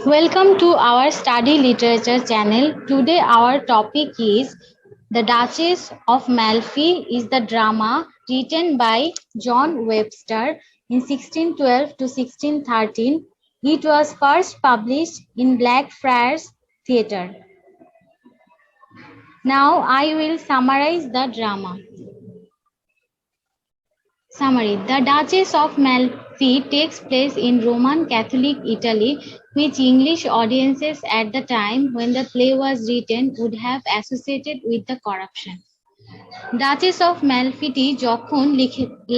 Welcome to our study literature channel. Today our topic is The Duchess of Malfi is the drama written by John Webster in 1612 to 1613. It was first published in Blackfriars Theatre. Now I will summarize the drama. Summary: The Duchess of Malfi takes place in Roman Catholic Italy, which English audiences at the time when the play was written would have associated with the corruption. Duchess of Malfi যখন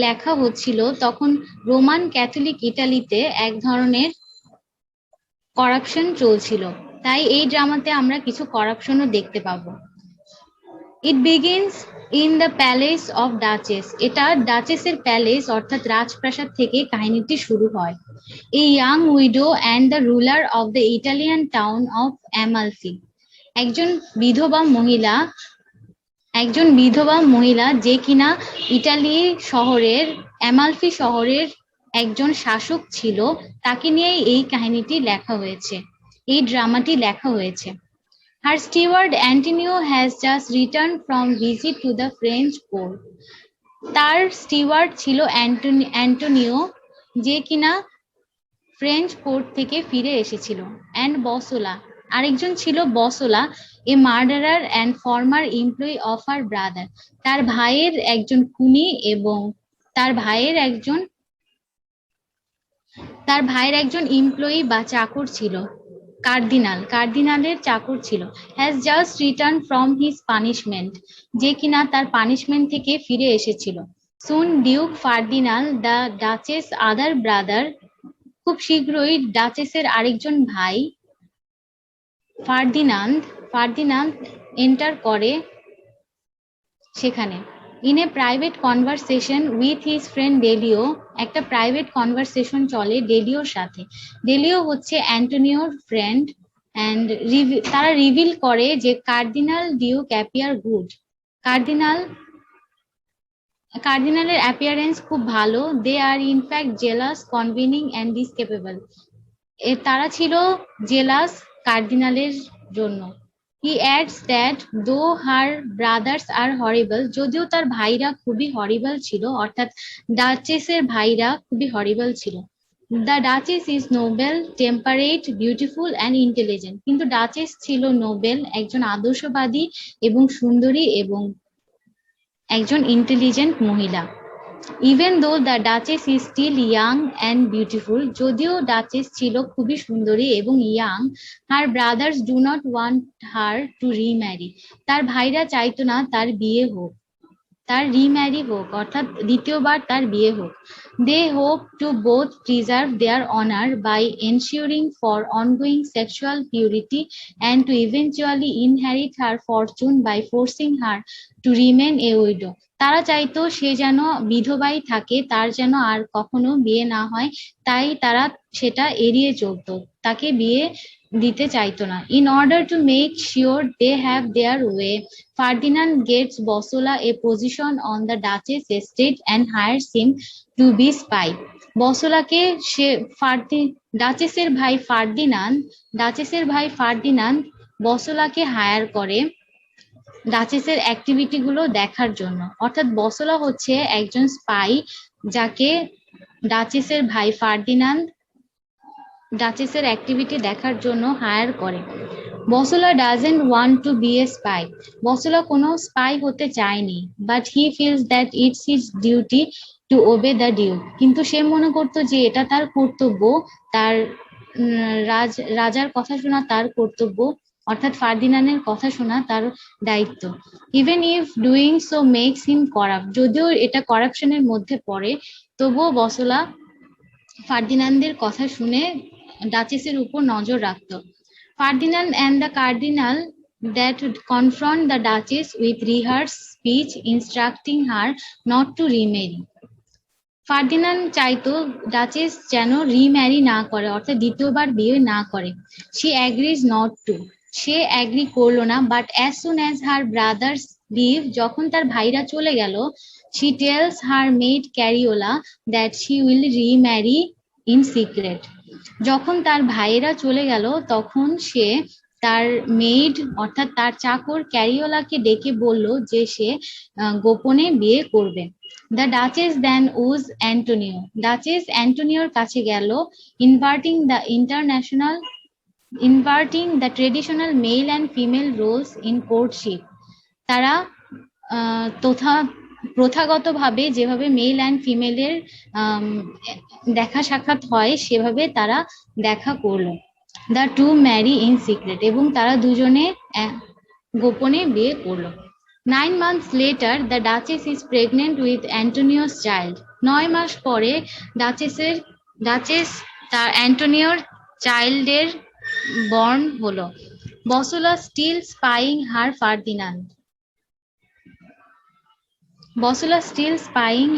লেখা হচ্ছিল তখন Roman Catholic ইতালিতে এক ধরনের corruption চলছিল, তাই এই ড্রামাতে আমরা কিছু করাপশনও দেখতে পাবো। It begins in the palace of Duchess. এটা ডাচেসের প্যালেস অর্থাৎ রাজপ্রাসাদ থেকে কাহিনীটি শুরু হয়। A young widow and the ruler of the Italian town of Amalfi. একজন বিধবা মহিলা যে কিনা ইটালি শহরের অ্যামালফি শহরের একজন শাসক ছিল, তাকে নিয়ে এই কাহিনীটি লেখা হয়েছে, এই ড্রামাটি লেখা হয়েছে। Her steward Antonio has just returned from visit to the French court. তার স্টিওয়ার্ড ছিল অ্যান্টোনিও, যে কিনা ফ্রেঞ্চ কোর্ট থেকে ফিরে এসেছিল। অ্যান্ড বসোলা, আরেকজন ছিল Bosola, a murderer and former employee of her brother. তার ভাইয়ের একজন খুনি এবং তার ভাইয়ের একজন এমপ্লয়ি বা চাকর ছিল। কার্দিনালের চাকর ছিল। Has just return from his punishment, যে কিনা তার পানিশমেন্ট থেকে ফিরে এসেছিল। Soon duke Ferdinand the duchess other brother, খুব শীঘ্রই ডাচেসের আরেকজন ভাই ফার্দিনান্দ এন্টার করে সেখানে। In a private conversation with his friend Delio, একটা প্রাইভেট কনভারসেশন চলে ডেলিওর সাথে। ডেলিও হচ্ছে অ্যান্টোনিওর ফ্রেন্ড, অ্যান্ড তারা রিভিল করে যে কার্দিনাল ডিউক অ্যাপিয়ার গুড। কার্দিনালের অ্যাপিয়ারেন্স খুব ভালো। They are in fact jealous, conniving and ডিসকেপেবল। তারা ছিল জেলাস কার্দিনালের জন্য। He adds that though her brothers are horrible, যদিও তার ভাইরা খুবই হরিবল ছিল, অর্থাৎ ডাচেসের ভাইরা খুবই হরিবল ছিল। The Duchess is noble, temperate, beautiful and intelligent. কিন্তু ডাচেস ছিল নোবেল, একজন আদর্শবাদী এবং সুন্দরী এবং একজন ইন্টেলিজেন্ট মহিলা। Even though the Duchess is still young and beautiful, যদিও ডাচেস ছিল খুবই সুন্দরী এবং young, her brothers do not want her to remarry. তার ভাইরা চাইতো না তার রিম্যারি হোক, অর্থাৎ দ্বিতীয়বার তার বিয়ে হোক। They hope to both preserve their honor by ensuring for ongoing sexual purity and to eventually inherit her fortune by forcing her to remain a widow. তারা চাইতো সে যেন বিধবাই থাকে, তার যেন আর কখনো বিয়ে না হয়, তাই তারা সেটা এড়িয়ে চলতো, তাকে বিয়ে দিতে চাইতো না। In order to make sure they have their way, Ferdinand gets Bosola a position on the Duchess estate and hires him to be spy. বসোলাকে সে ডাচেসের ভাই ফার্দিনান্দ বসোলাকে হায়ার করে ডাচেসের অ্যাক্টিভিটি গুলো দেখার জন্য, অর্থাৎ বসোলা হচ্ছে একজন স্পাই যাকে ডাচেসের ভাই ফার্দিনান্দ ডাচেসের অ্যাক্টিভিটি দেখার জন্য হায়ার করে। Bosola doesn't want to be a spy, Bosola কোনো স্পাই হতে চায়নি, but he feels that it's his duty to obey the duke, কিন্তু সে মনে করতো যে এটা তার কর্তব্য, তার রাজার কথা শোনা তার কর্তব্য, অর্থাৎ ফার্দিনান্দের কথা শোনা তার দায়িত্ব। Even if doing so makes him corrupt, যদিও এটা করাপশনের মধ্যে পড়ে, তবুও বসোলা ফার্দিনান্দের কথা শুনে ডাচেসের উপর নজর রাখত। Ferdinand and the cardinal that confront the Duchess with rehearsed speech instructing her not to remarry. Ferdinand চাইতো ডাচেস যেন রিম্যারি না করে, অর্থাৎ দ্বিতীয়বার বিয়ে না করে। She agrees not to, say agree করলো না, but as soon as her brothers leave, যখন তার ভাইরা চলে গেল, She tells her maid Cariola that she will remarry in secret. যখন তার ভাইয়েরা চলে গেল তখন সে তার মেইড অর্থাৎ তার চাকর ক্যারিওলাকে ডেকে বলল যে সে গোপনে বিয়ে করবে। The duchess then woos Antonio. Duchess অ্যান্টোনিওর কাছে গেল, inverting the traditional male and female roles in courtship. তারা প্রথাগতভাবে যেভাবে মেল অ্যান্ড ফিমেলের দেখা সাক্ষাৎ হয় সেভাবে তারা দেখা করলো। The to marry in secret, এবং তারা দুজনে গোপনে বিয়ে করলো। 9 months later, the Duchess is pregnant with Antonio's child. 9 মাস পরে ডাচেস তার অ্যান্টোনিওর চাইল্ডের বর্ন হলো। Bosola still spying her Ferdinand. Bosola still spying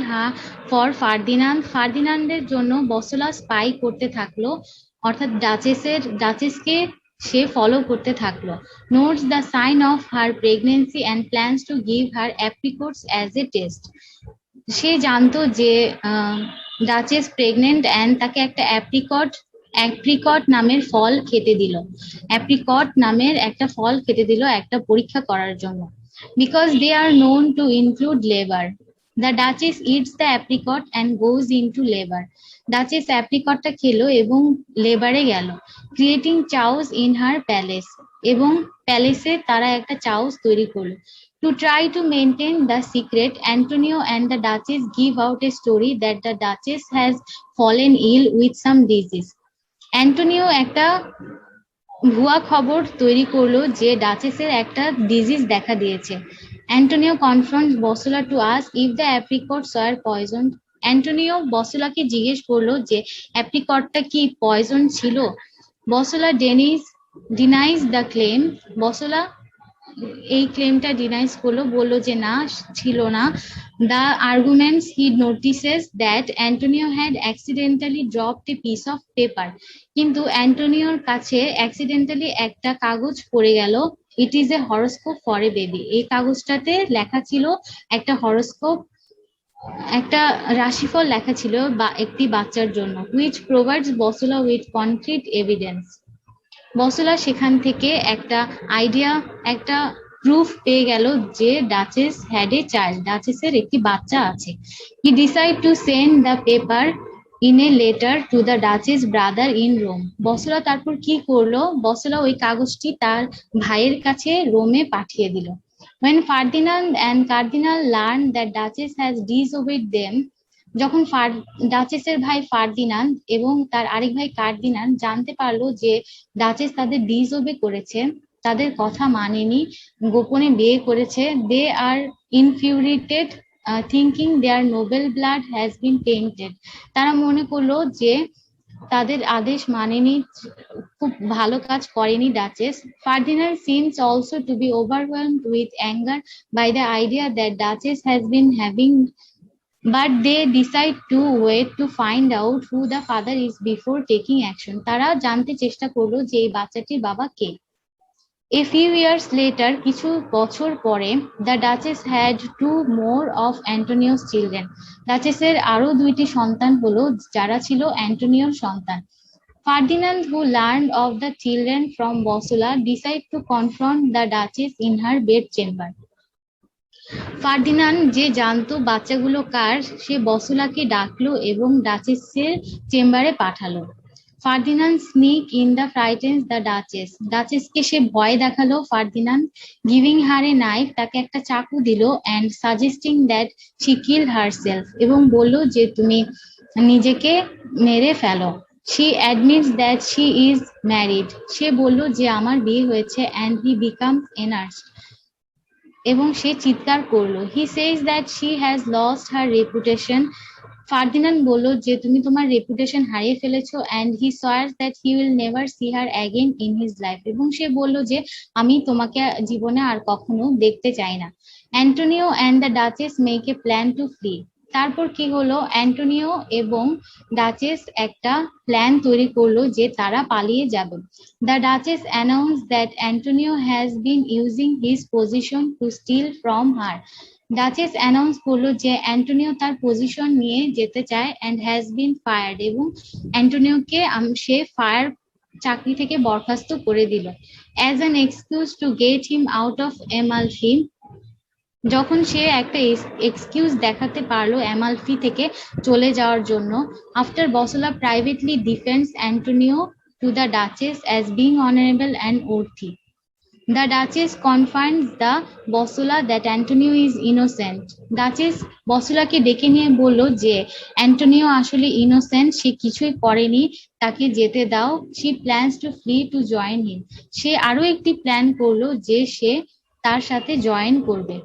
for Ferdinand. ফার্দিনান্দের জন্য বসুলা স্পাই করতে থাকলো, অর্থাৎ ডাচেসকে সে ফলো করতে থাকলো। Notes the sign of her pregnancy and plans to give her apricots as a test. সে জানতো যে ডাচেস প্রেগনেন্ট অ্যান্ড তাকে একটা অ্যাপ্রিকট নামের ফল খেতে দিল। অ্যাপ্রিকট নামের একটা ফল খেতে দিল একটা পরীক্ষা করার জন্য। Because they are known to include labor. The Duchess eats the apricot and goes into labor. Duchess অ্যাপ্রিকটটা খেলো এবং লেবারে গেল। Creating chaos in her palace. এবং প্যালেসে তারা একটা চাউস তৈরি করলো। To try to maintain the secret, Antonio and the Duchess give out a story that the Duchess has fallen ill with some disease. Antonio একটা ভুয়া খবর তৈরি করলো যে ডাচেসের একটা ডিজিজ দেখা দিয়েছে। Antonio confronts Bosola to ask if the apricots were poisoned. Antonio বসুলাকে জিজ্ঞেস করলো যে অ্যাপ্রিকটটা কি পয়জন ছিল। Bosola denies the claim. Bosola এই ক্লেমটা ডিনাইজ করলো, বললো যে না, ছিল না। The arguments he notices that Antonio had accidentally dropped a piece of paper. কিন্তু অ্যান্টোনিওর কাছে অ্যাক্সিডেন্টালি একটা কাগজ পড়ে গেল। It is a horoscope for a baby. এই কাগজটাতে লেখা ছিল একটা হরোস্কোপ, একটা রাশিফল লেখা ছিল বা একটি বাচ্চার জন্য। Which provides Bosola with concrete evidence. Bosola সেখান থেকে একটা প্রুফ পেয়ে গেল যে ডাচেস হ্যাড এ চাইল্ড, ডাচেসের একটি বাচ্চা আছে। He decide to send the paper in a letter to the duchess brother in Rome. Bosola তারপর কি করলো, বসুলা ওই কাগজটি তার ভাইয়ের কাছে রোমে পাঠিয়ে দিল। When Ferdinand and Cardinal learned that Duchess has disobeyed them, যখন ডাচেসের ভাই ফার্দিনান্দ এবং তার আরেক ভাই কার্দিনান্দ জানতে পারলো যে ডাচেস তাদের ডিসওবে করেছে, তাদের কথা মানেনি, গোপনে বিয়ে করেছে, they are infuriated thinking their noble blood has been tainted. তারা মনে করলো যে তাদের আদেশ মানেনি, খুব ভালো কাজ করেনি duchess. Ferdinand seems also to be overwhelmed with anger by the idea that duchess has been having, but they decide to wait to find out who the father is before taking action. তারা জানতে চেষ্টা করলো যে এই বাচ্চাটির বাবা কে। A few years later, কিছু বছর পরে, the Duchess had two more of Antonio's children. ডাচেসের আরো দুইটি সন্তান হলো যারা ছিল অ্যান্টোনিওর সন্তান। Ferdinand, who learned of the children from Bosula, decided to confront the Duchess in her bedchamber. Ferdinand যে জানতো বাচ্চাগুলো কার, সে বসুলাকে ডাকলো এবং ডাচেসের চেম্বারে পাঠালো। Ferdinand sneak in the frightens the duchess. ডাচেসকে সে ভয় দেখালো। Ferdinand giving her a knife, তাকে একটা চাকু দিল, and suggesting that she kill herself, এবং বলল যে তুমি নিজেকে মেরে ফেলো। She admits that she is married. সে বলল যে আমার বিয়ে হয়েছে। অ্যান্ড হি বিকামস এনার্সড, এবং সে চিৎকার করলো। He says that she has lost her reputation. Ferdinand বলল যে তুমি তোমার রেপুটেশন হারিয়ে ফেলেছো। And he swears that he will never see her again in his life, এবং সে বলল যে আমি তোমাকে জীবনে আর কখনো দেখতে চাই না। Antonio and the duchess make a plan to flee. তারপর কি হলো, অ্যান্টোনিও এবং ডাচেস একটা প্ল্যান তৈরি করলো যে তারা পালিয়ে যাবে। The Duchess announced that Antonio has been using his position to steal from her. Duchess announce করলো যে অ্যান্টোনিও তার পজিশন নিয়ে যেতে চায় অ্যান্ড হ্যাজ বিন ফায়ার্ড, এবং অ্যান্টোনিওকে সে চাকরি থেকে বরখাস্ত করে দিল। As an excuse to get him out of Amalfi, যখন সে একটা এক্সকিউজ দেখাতে পারলো অ্যামালফি থেকে চলে যাওয়ার জন্য, after Bosola privately defends Antonio to the duchess as being honourable and worthy. The Duchess confirms the Bosula that Antonio is innocent. Duchess বসুলাকে ডেকে নিয়ে বলল যে অ্যান্টোনিও আসলে ইনোসেন্ট, সে কিছুই করেনি, তাকে যেতে দাও। She plans to flee to join him. সে আরো একটি প্ল্যান করলো যে সে তার সাথে জয়েন করবে।